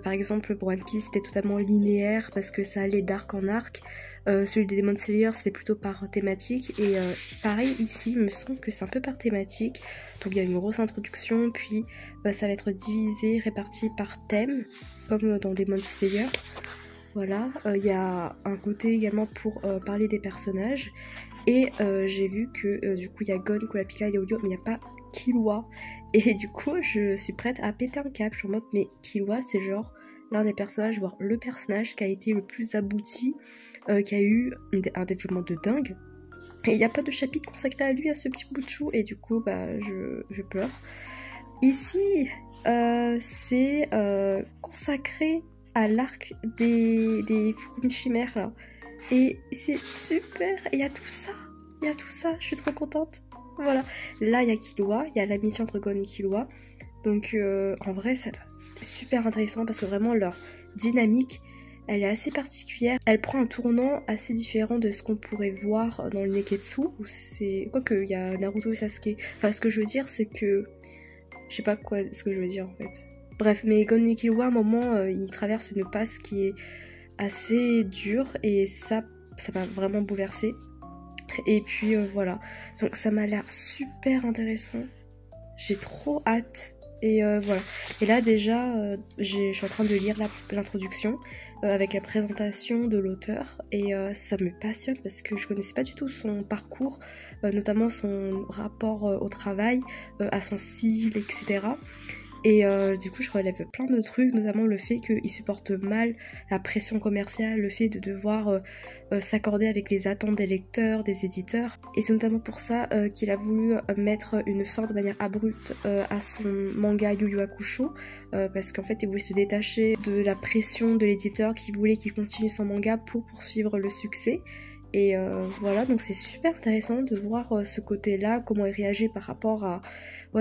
Par exemple pour One Piece c'était totalement linéaire parce que ça allait d'arc en arc. Celui des Demon Slayer c'était plutôt par thématique et pareil ici il me semble que c'est un peu par thématique, donc il y a une grosse introduction puis ça va être divisé, réparti par thème comme dans Demon Slayer. Voilà, il y a un côté également pour parler des personnages et j'ai vu que du coup il y a Gon, Kurapika et Léolio mais il n'y a pas Killua et du coup je suis prête à péter un câble, je suis en mode mais Killua c'est genre l'un des personnages, voire le personnage qui a été le plus abouti, qui a eu un développement de dingue. Et il n'y a pas de chapitre consacré à lui, à ce petit bout de chou, et du coup, je pleure. Ici, c'est consacré à l'arc des fourmis chimères, là. Et c'est super, il y a tout ça, je suis trop contente. Voilà, là il y a Killua, il y a l'amitié entre Gon et Killua. Donc en vrai, ça doit être super intéressant parce que vraiment leur dynamique Elle est assez particulière. Elle prend un tournant assez différent de ce qu'on pourrait voir dans le Neketsu. Où c'est... Quoique, il y a Naruto et Sasuke. Enfin, ce que je veux dire, c'est que... Je sais pas quoi ce que je veux dire en fait. Bref, mais Gon Nikiwa, à un moment, il traverse une passe qui est assez dure. Et ça m'a vraiment bouleversée. Et puis voilà. Donc ça m'a l'air super intéressant. J'ai trop hâte. Et voilà. Et là déjà, je suis en train de lire l'introduction avec la présentation de l'auteur. Et ça me passionne parce que je connaissais pas du tout son parcours, notamment son rapport au travail, à son style, etc. Et du coup, je relève plein de trucs, notamment le fait qu'il supporte mal la pression commerciale, le fait de devoir s'accorder avec les attentes des lecteurs, des éditeurs. Et c'est notamment pour ça qu'il a voulu mettre une fin de manière abrupte à son manga Yu Yu Hakusho, parce qu'en fait, il voulait se détacher de la pression de l'éditeur qui voulait qu'il continue son manga pour poursuivre le succès. Et voilà, donc c'est super intéressant de voir ce côté-là, comment il réagit par rapport à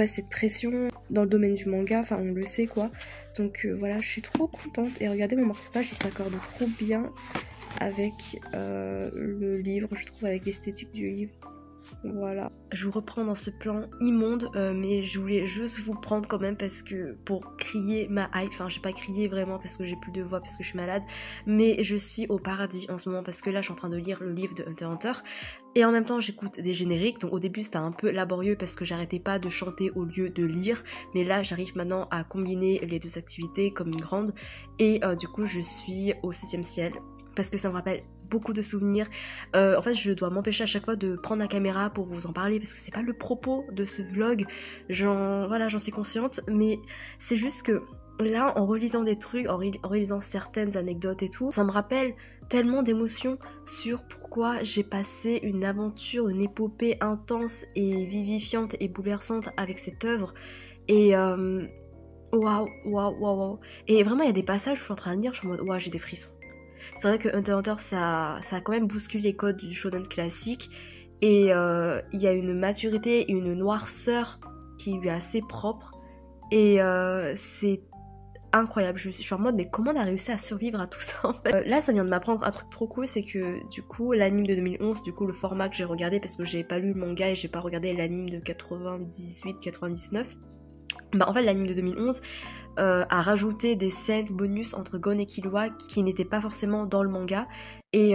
cette pression dans le domaine du manga, enfin on le sait quoi. Donc voilà, je suis trop contente. Et regardez mon marque-page, il s'accorde trop bien avec le livre, je trouve, avec l'esthétique du livre. Voilà. Je vous reprends dans ce plan immonde, mais je voulais juste vous prendre quand même parce que pour crier ma hype, enfin j'ai pas crié vraiment parce que j'ai plus de voix, parce que je suis malade, mais je suis au paradis en ce moment parce que là je suis en train de lire le livre de Hunter x Hunter et en même temps j'écoute des génériques. Donc au début c'était un peu laborieux parce que j'arrêtais pas de chanter au lieu de lire, mais là j'arrive maintenant à combiner les deux activités comme une grande et du coup je suis au 7e ciel parce que ça me rappelle beaucoup de souvenirs. En fait, je dois m'empêcher à chaque fois de prendre la caméra pour vous en parler parce que c'est pas le propos de ce vlog. J'en suis consciente, mais c'est juste que là, en relisant des trucs, en relisant certaines anecdotes et tout, ça me rappelle tellement d'émotions sur pourquoi j'ai passé une aventure, une épopée intense et vivifiante et bouleversante avec cette œuvre. Et waouh. Et vraiment, il y a des passages où je suis en train de lire, je suis en mode waouh, j'ai des frissons. C'est vrai que Hunter x Hunter, ça a quand même bousculé les codes du shonen classique. Et il y a une maturité, une noirceur qui lui est assez propre. Et c'est incroyable. Je suis en mode, mais comment on a réussi à survivre à tout ça en fait. Là, ça vient de m'apprendre un truc trop cool, c'est que du coup, l'anime de 2011, du coup, le format que j'ai regardé, parce que j'ai pas lu le manga et j'ai pas regardé l'anime de 98-99. Bah, en fait, l'anime de 2011 a rajouté des scènes bonus entre Gon et Killua qui n'étaient pas forcément dans le manga. Et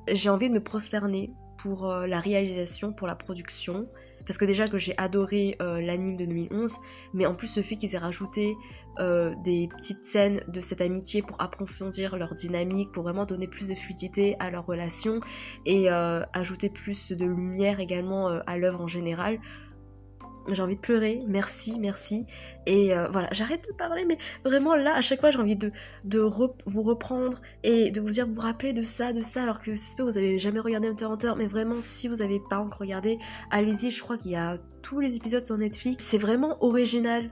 j'ai envie de me prosterner pour la réalisation, pour la production. Parce que déjà que j'ai adoré l'anime de 2011, mais en plus le fait qu'ils aient rajouté des petites scènes de cette amitié pour approfondir leur dynamique, pour vraiment donner plus de fluidité à leur relation et ajouter plus de lumière également à l'œuvre en général. J'ai envie de pleurer, merci. Et voilà, j'arrête de parler, mais vraiment là, à chaque fois, j'ai envie de vous reprendre et de vous dire, vous rappeler de ça, alors que c'est sûr que vous avez jamais regardé Hunter x Hunter, mais vraiment, si vous avez pas encore regardé, allez-y, je crois qu'il y a tous les épisodes sur Netflix. C'est vraiment original,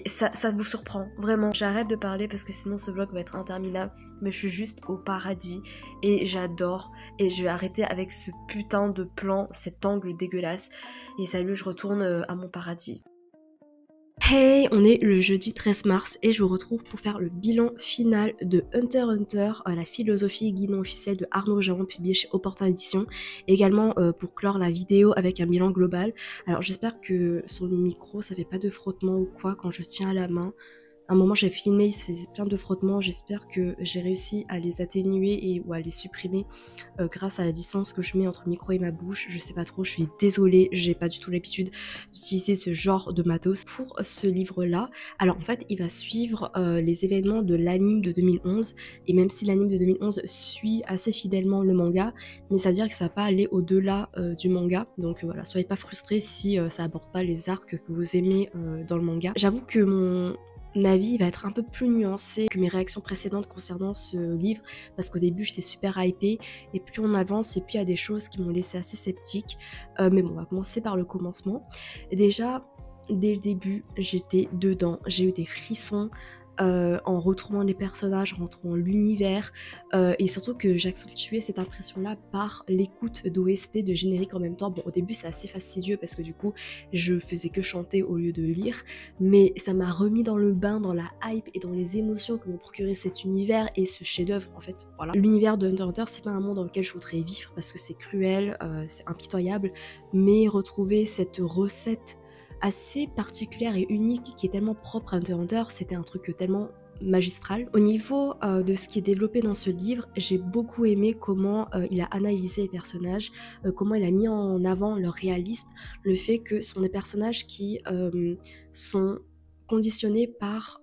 ça vous surprend, vraiment. J'arrête de parler parce que sinon ce vlog va être interminable, mais je suis juste au paradis et j'adore. Et je vais arrêter avec ce putain de plan, cet angle dégueulasse. Et salut, je retourne à mon paradis. Hey, on est le jeudi 13 mars et je vous retrouve pour faire le bilan final de Hunter x Hunter, la philosophie guide non officielle de Arnaud Jaron, publié chez Opportun Édition. Également pour clore la vidéo avec un bilan global. Alors j'espère que sur le micro ça fait pas de frottement ou quoi quand je tiens à la main. À un moment j'ai filmé, ça faisait plein de frottements, j'espère que j'ai réussi à les atténuer ou à les supprimer grâce à la distance que je mets entre le micro et ma bouche. Je sais pas trop, je suis désolée, j'ai pas du tout l'habitude d'utiliser ce genre de matos pour ce livre là. Alors en fait il va suivre les événements de l'anime de 2011 et même si l'anime de 2011 suit assez fidèlement le manga, mais ça veut dire que ça va pas aller au-delà du manga, donc voilà, soyez pas frustrés si ça aborde pas les arcs que vous aimez dans le manga. J'avoue que mon avis va être un peu plus nuancé que mes réactions précédentes concernant ce livre parce qu'au début j'étais super hypée et plus on avance et puis il y a des choses qui m'ont laissé assez sceptique, mais bon, on va commencer par le commencement. Déjà dès le début j'étais dedans, j'ai eu des frissons, en retrouvant les personnages, en retrouvant l'univers, et surtout que j'accentuais cette impression-là par l'écoute d'OST, de générique en même temps. Bon, au début, c'est assez fastidieux parce que du coup, je faisais que chanter au lieu de lire, mais ça m'a remis dans le bain, dans la hype et dans les émotions que m'ont procuré cet univers et ce chef-d'œuvre en fait. Voilà. L'univers de Hunter x Hunter, c'est pas un monde dans lequel je voudrais vivre parce que c'est cruel, c'est impitoyable, mais retrouver cette recette assez particulière et unique qui est tellement propre à Hunter x Hunter, c'était un truc tellement magistral. Au niveau de ce qui est développé dans ce livre, j'ai beaucoup aimé comment il a analysé les personnages, comment il a mis en avant leur réalisme, le fait que ce sont des personnages qui sont conditionnés par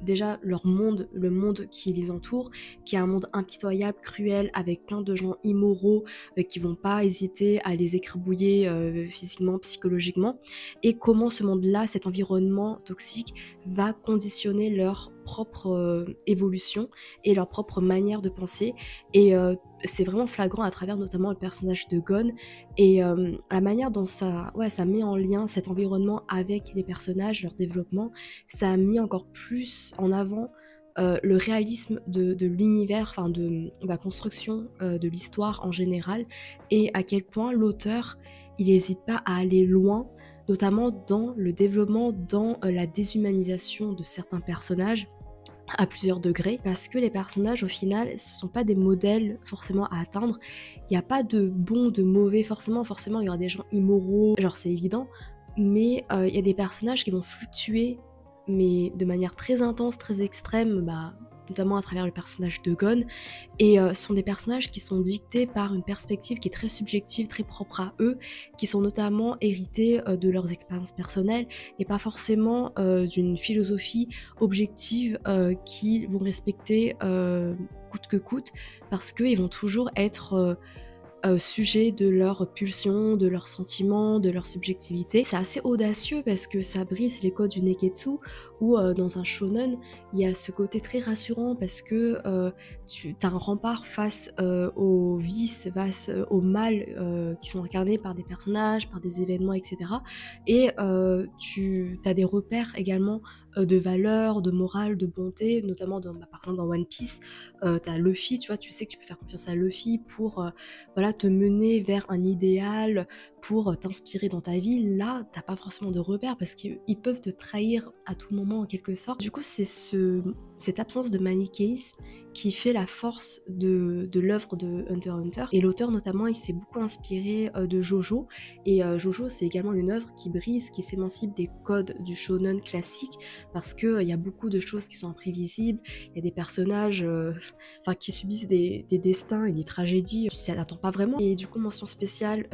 déjà leur monde, le monde qui les entoure, qui est un monde impitoyable, cruel, avec plein de gens immoraux qui vont pas hésiter à les écrabouiller physiquement, psychologiquement, et comment ce monde-là, cet environnement toxique, va conditionner leur propre évolution et leur propre manière de penser. Et c'est vraiment flagrant à travers notamment le personnage de Gon et la manière dont ça met en lien cet environnement avec les personnages, leur développement. Ça a mis encore plus en avant le réalisme de l'univers, enfin de la construction de l'histoire en général, et à quel point l'auteur, il n'hésite pas à aller loin, notamment dans le développement, dans la déshumanisation de certains personnages à plusieurs degrés, parce que les personnages au final ce sont pas des modèles forcément à atteindre. Il n'y a pas de bon, de mauvais, forcément il y aura des gens immoraux, genre c'est évident, mais il y a des personnages qui vont fluctuer mais de manière très intense, très extrême, notamment à travers le personnage de Gon, et ce sont des personnages qui sont dictés par une perspective qui est très subjective, très propre à eux, qui sont notamment hérités de leurs expériences personnelles et pas forcément d'une philosophie objective qu'ils vont respecter coûte que coûte, parce qu'ils vont toujours être sujet de leurs pulsions, de leurs sentiments, de leur subjectivité. C'est assez audacieux parce que ça brise les codes du neketsu où dans un shonen, il y a ce côté très rassurant parce que tu as un rempart face aux vices, face au mal qui sont incarnés par des personnages, par des événements, etc. Et tu as des repères également de valeurs, de morale, de bonté, notamment par exemple dans One Piece, t'as Luffy, tu vois, tu sais que tu peux faire confiance à Luffy pour voilà, te mener vers un idéal, pour t'inspirer dans ta vie. Là, t'as pas forcément de repères parce qu'ils peuvent te trahir à tout moment en quelque sorte. Du coup, c'est cette absence de manichéisme qui fait la force de l'œuvre de Hunter x Hunter. Et l'auteur notamment, il s'est beaucoup inspiré de Jojo. Et Jojo, c'est également une œuvre qui brise, qui s'émancipe des codes du shonen classique parce qu'il y a beaucoup de choses qui sont imprévisibles. Il y a des personnages qui subissent des destins et des tragédies. Tu t'y attends pas vraiment. Et du coup, mention spéciale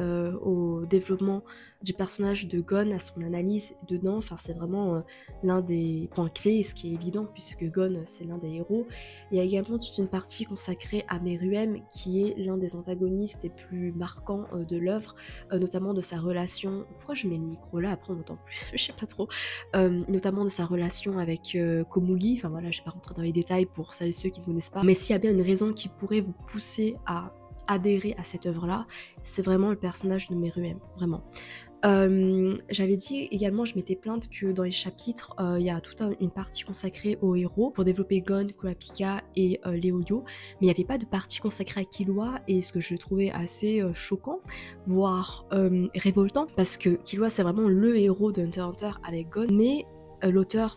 au développement du personnage de Gon, à son analyse dedans. Enfin, c'est vraiment l'un des points clés, ce qui est évident puisque Gon, c'est l'un des héros. Il y a également toute une partie consacrée à Meruem, qui est l'un des antagonistes les plus marquants de l'œuvre, notamment de sa relation... Pourquoi je mets le micro là? Après on m'entend plus, je sais pas trop. Notamment de sa relation avec Komugi. Enfin voilà, je vais pas rentrer dans les détails pour celles et ceux qui ne connaissent pas. Mais s'il y a bien une raison qui pourrait vous pousser à adhérer à cette œuvre-là, c'est vraiment le personnage de Meruem, vraiment. J'avais dit également, je m'étais plainte que dans les chapitres, il y a toute une partie consacrée aux héros pour développer Gon, Kurapika et Leoyo, mais il n'y avait pas de partie consacrée à Killua, et ce que je trouvais assez choquant, voire révoltant, parce que Killua c'est vraiment le héros de Hunter x Hunter avec Gon, mais l'auteur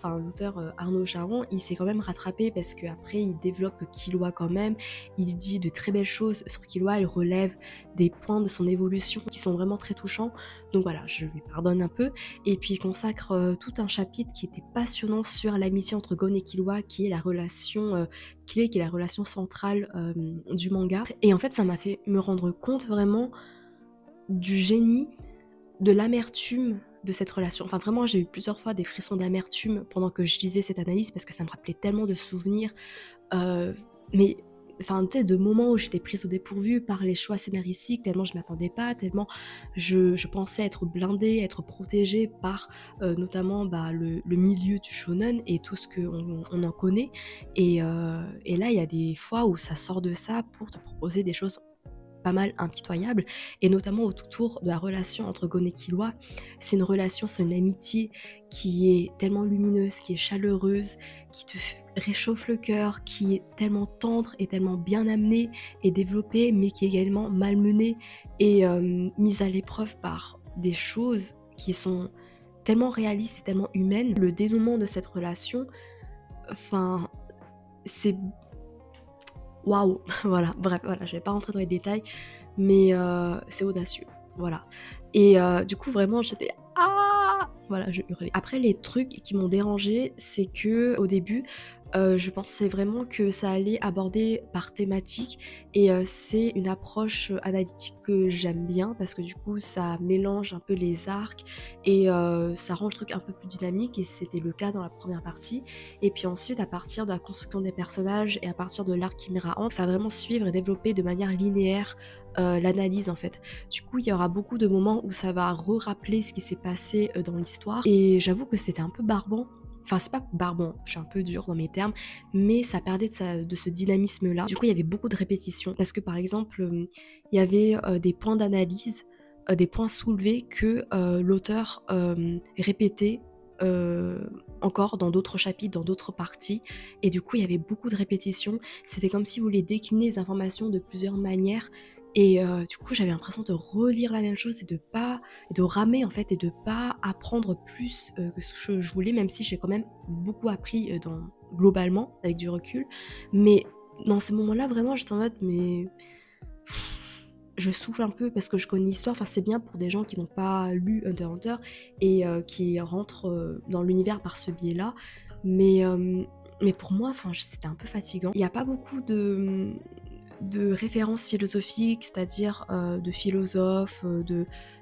Arnaud Jaron, il s'est quand même rattrapé parce qu'après il développe Killua quand même, il dit de très belles choses sur Killua, il relève des points de son évolution qui sont vraiment très touchants, donc voilà, je lui pardonne un peu, et puis il consacre tout un chapitre qui était passionnant sur l'amitié entre Gon et Killua, qui est la relation clé, qui est la relation centrale du manga, et en fait ça m'a fait me rendre compte vraiment du génie, de l'amertume de cette relation. Enfin vraiment, j'ai eu plusieurs fois des frissons d'amertume pendant que je lisais cette analyse parce que ça me rappelait tellement de souvenirs, mais enfin tu sais, de moments où j'étais prise au dépourvu par les choix scénaristiques, tellement je m'attendais pas, tellement je pensais être blindée, être protégée par notamment le milieu du shonen et tout ce qu'on en connaît, et là il y a des fois où ça sort de ça pour te proposer des choses pas mal impitoyable, et notamment autour de la relation entre Gon et Killua. C'est une relation, c'est une amitié qui est tellement lumineuse, qui est chaleureuse, qui te réchauffe le cœur, qui est tellement tendre et tellement bien amenée et développée, mais qui est également malmenée et mise à l'épreuve par des choses qui sont tellement réalistes et tellement humaines. Le dénouement de cette relation, enfin, c'est waouh. Voilà, bref, voilà, je vais pas rentrer dans les détails, mais c'est audacieux, voilà. Et du coup, vraiment, j'étais ah, voilà, je hurlais. Après, les trucs qui m'ont dérangée, c'est que au début, je pensais vraiment que ça allait aborder par thématique, et c'est une approche analytique que j'aime bien parce que du coup, ça mélange un peu les arcs et ça rend le truc un peu plus dynamique, et c'était le cas dans la première partie. Et puis ensuite, à partir de la construction des personnages et à partir de l'arc Chimera Ant, ça va vraiment suivre et développer de manière linéaire l'analyse en fait. Du coup, il y aura beaucoup de moments où ça va re-rappeler ce qui s'est passé dans l'histoire, et j'avoue que c'était un peu barbant. Enfin, c'est pas barbant, je suis un peu dure dans mes termes, mais ça perdait de ce dynamisme-là. Du coup, il y avait beaucoup de répétitions, parce que par exemple, il y avait des points d'analyse, des points soulevés que l'auteur répétait encore dans d'autres chapitres, dans d'autres parties, et du coup, il y avait beaucoup de répétitions. C'était comme si vous voulez décliner les informations de plusieurs manières, et du coup, j'avais l'impression de relire la même chose et de ramer en fait, et de pas apprendre plus que ce que je voulais, même si j'ai quand même beaucoup appris globalement avec du recul. Mais dans ces moments-là, vraiment, j'étais en mode mais je souffle un peu parce que je connais l'histoire. Enfin, c'est bien pour des gens qui n'ont pas lu Hunter x Hunter et qui rentrent dans l'univers par ce biais-là. Mais pour moi, enfin, c'était un peu fatigant. Il n'y a pas beaucoup de références philosophiques, c'est-à-dire de philosophes,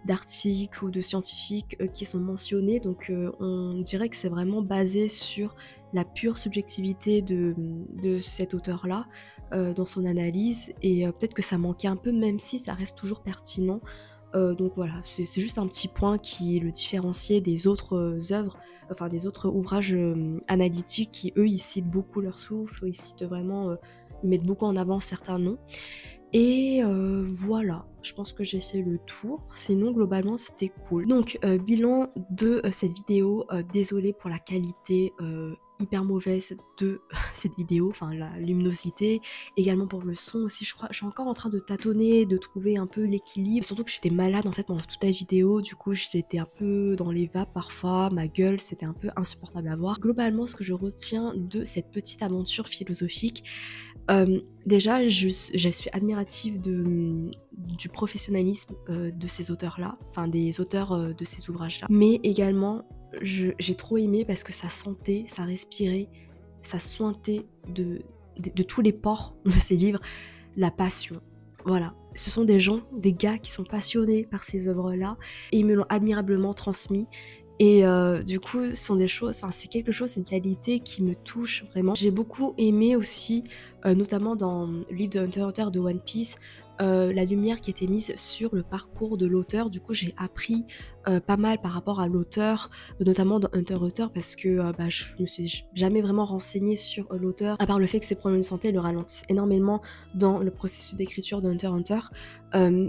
d'articles ou de scientifiques qui sont mentionnés. Donc on dirait que c'est vraiment basé sur la pure subjectivité de cet auteur-là dans son analyse. Et peut-être que ça manquait un peu, même si ça reste toujours pertinent. Donc voilà, c'est juste un petit point qui le différenciait des autres œuvres, enfin des autres ouvrages analytiques qui, eux, ils citent beaucoup leurs sources, ou ils citent vraiment... ils mettent beaucoup en avant certains noms. Et voilà, je pense que j'ai fait le tour. Sinon, globalement, c'était cool. Donc, bilan de cette vidéo. Désolée pour la qualité hyper mauvaise de cette vidéo, enfin la luminosité, également pour le son aussi. Je crois, je suis encore en train de tâtonner, de trouver un peu l'équilibre. Surtout que j'étais malade en fait pendant toute la vidéo, du coup j'étais un peu dans les vapes parfois, ma gueule c'était un peu insupportable à voir. Globalement, ce que je retiens de cette petite aventure philosophique, déjà, je suis admirative du professionnalisme de ces auteurs-là, enfin des auteurs de ces ouvrages-là. Mais également, j'ai trop aimé parce que ça sentait, ça respirait, ça suintait de tous les pores de ces livres, la passion. Voilà, ce sont des gens, des gars qui sont passionnés par ces œuvres-là et ils me l'ont admirablement transmis. Et du coup, ce sont des choses, enfin c'est quelque chose, c'est une qualité qui me touche vraiment. J'ai beaucoup aimé aussi, notamment dans le livre de Hunter x Hunter de One Piece, la lumière qui était mise sur le parcours de l'auteur. Du coup, j'ai appris pas mal par rapport à l'auteur, notamment dans Hunter x Hunter, parce que je me suis jamais vraiment renseignée sur l'auteur, à part le fait que ses problèmes de santé le ralentissent énormément dans le processus d'écriture de Hunter x Hunter.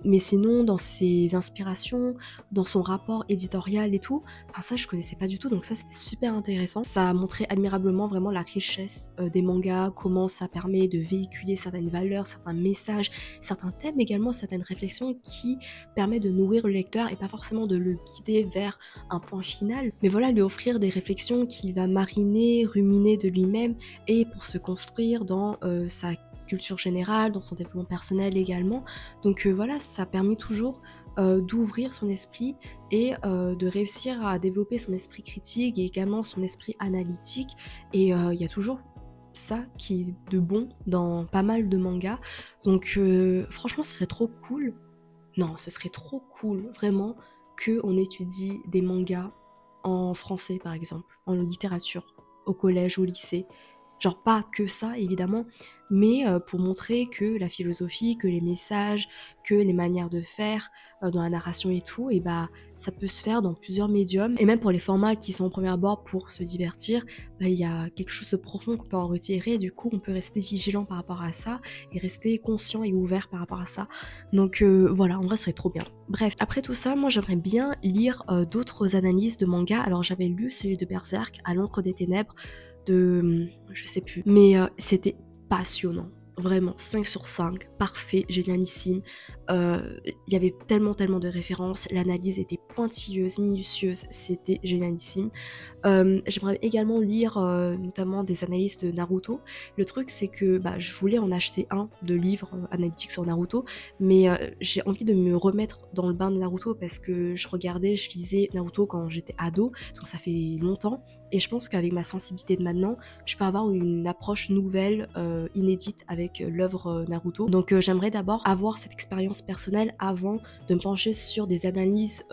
Mais sinon, dans ses inspirations, dans son rapport éditorial et tout, enfin ça je connaissais pas du tout, donc ça c'était super intéressant. Ça a montré admirablement vraiment la richesse des mangas, comment ça permet de véhiculer certaines valeurs, certains messages, certains thèmes également, certaines réflexions qui permettent de nourrir le lecteur et pas forcément de le guider vers un point final, mais voilà, lui offrir des réflexions qu'il va mariner, ruminer de lui-même, et pour se construire dans sa culture générale, dans son développement personnel également. Donc voilà, ça permet toujours d'ouvrir son esprit et de réussir à développer son esprit critique et également son esprit analytique. Et il y a toujours ça qui est de bon dans pas mal de mangas. Donc franchement, ce serait trop cool. Non, ce serait trop cool, vraiment, qu'on étudie des mangas en français, par exemple, en littérature, au collège, au lycée. Genre pas que ça évidemment, mais pour montrer que la philosophie, que les messages, que les manières de faire dans la narration et tout, et bah ça peut se faire dans plusieurs médiums. Et même pour les formats qui sont au premier abord pour se divertir, bah, il y a quelque chose de profond qu'on peut en retirer, et du coup on peut rester vigilant par rapport à ça, et rester conscient et ouvert par rapport à ça. Donc voilà, en vrai ce serait trop bien. Bref, après tout ça, moi j'aimerais bien lire d'autres analyses de manga. Alors j'avais lu celui de Berserk, À l'encre des ténèbres, de je sais plus, mais c'était passionnant, vraiment 5 sur 5, parfait, génialissime. Il y avait tellement de références, l'analyse était pointilleuse, minutieuse, c'était génialissime. J'aimerais également lire notamment des analyses de Naruto. Le truc c'est que bah, je voulais en acheter un de livres analytiques sur Naruto, mais j'ai envie de me remettre dans le bain de Naruto parce que je lisais Naruto quand j'étais ado, donc ça fait longtemps. Et je pense qu'avec ma sensibilité de maintenant, je peux avoir une approche nouvelle, inédite avec l'œuvre Naruto. Donc j'aimerais d'abord avoir cette expérience personnelle avant de me pencher sur des analyses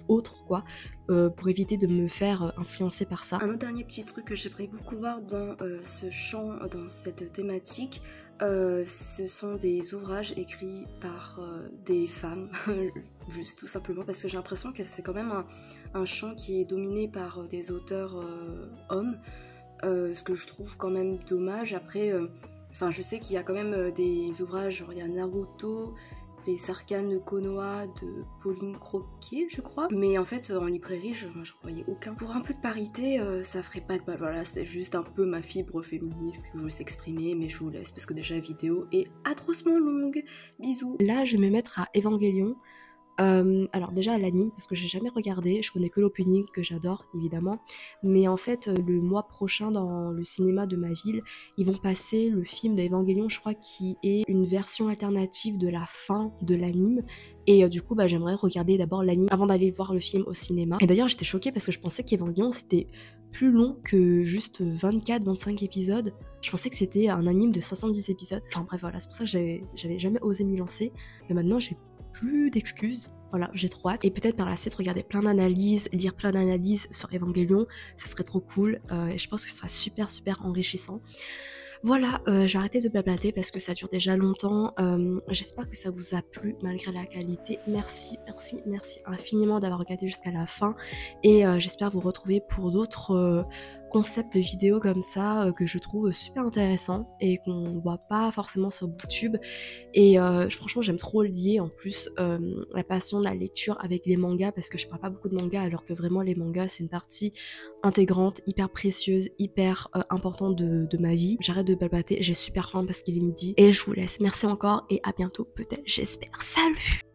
autres, quoi, pour éviter de me faire influencer par ça. Un autre dernier petit truc que j'aimerais beaucoup voir dans ce champ, dans cette thématique, ce sont des ouvrages écrits par des femmes, juste tout simplement parce que j'ai l'impression que c'est quand même un champ qui est dominé par des auteurs hommes, ce que je trouve quand même dommage. Après, je sais qu'il y a quand même des ouvrages, genre il y a Naruto, les Arcanes de Konoha de Pauline Croquet, je crois. Mais en fait, en librairie, je voyais aucun. Pour un peu de parité, ça ferait pas de mal. Voilà, c'était juste un peu ma fibre féministe que je voulais s'exprimer, mais je vous laisse parce que déjà la vidéo est atrocement longue. Bisous. Là, je vais me mettre à Evangelion. Alors déjà l'anime parce que j'ai jamais regardé, je connais que l'opening que j'adore évidemment, mais en fait le mois prochain dans le cinéma de ma ville, ils vont passer le film d'Evangelion, je crois, qui est une version alternative de la fin de l'anime, et du coup bah, j'aimerais regarder d'abord l'anime avant d'aller voir le film au cinéma. Et d'ailleurs j'étais choquée parce que je pensais qu'Evangelion c'était plus long que juste 24-25 épisodes. Je pensais que c'était un anime de 70 épisodes. Enfin bref voilà, c'est pour ça que j'avais jamais osé m'y lancer, mais maintenant j'ai plus d'excuses. Voilà, j'ai trop hâte. Et peut-être par la suite regarder plein d'analyses, lire plein d'analyses sur Evangelion, ce serait trop cool. Et je pense que ce sera super enrichissant. Voilà, je vais arrêter de blablater parce que ça dure déjà longtemps. J'espère que ça vous a plu malgré la qualité. Merci infiniment d'avoir regardé jusqu'à la fin. Et j'espère vous retrouver pour d'autres concepts de vidéos comme ça que je trouve super intéressants et qu'on voit pas forcément sur Booktube. Et franchement j'aime trop lier en plus la passion de la lecture avec les mangas parce que je parle pas beaucoup de mangas alors que vraiment les mangas c'est une partie intégrante, hyper précieuse, hyper importante de ma vie. J'arrête de balbater, j'ai super faim parce qu'il est midi et je vous laisse. Merci encore et à bientôt peut-être, j'espère. Salut!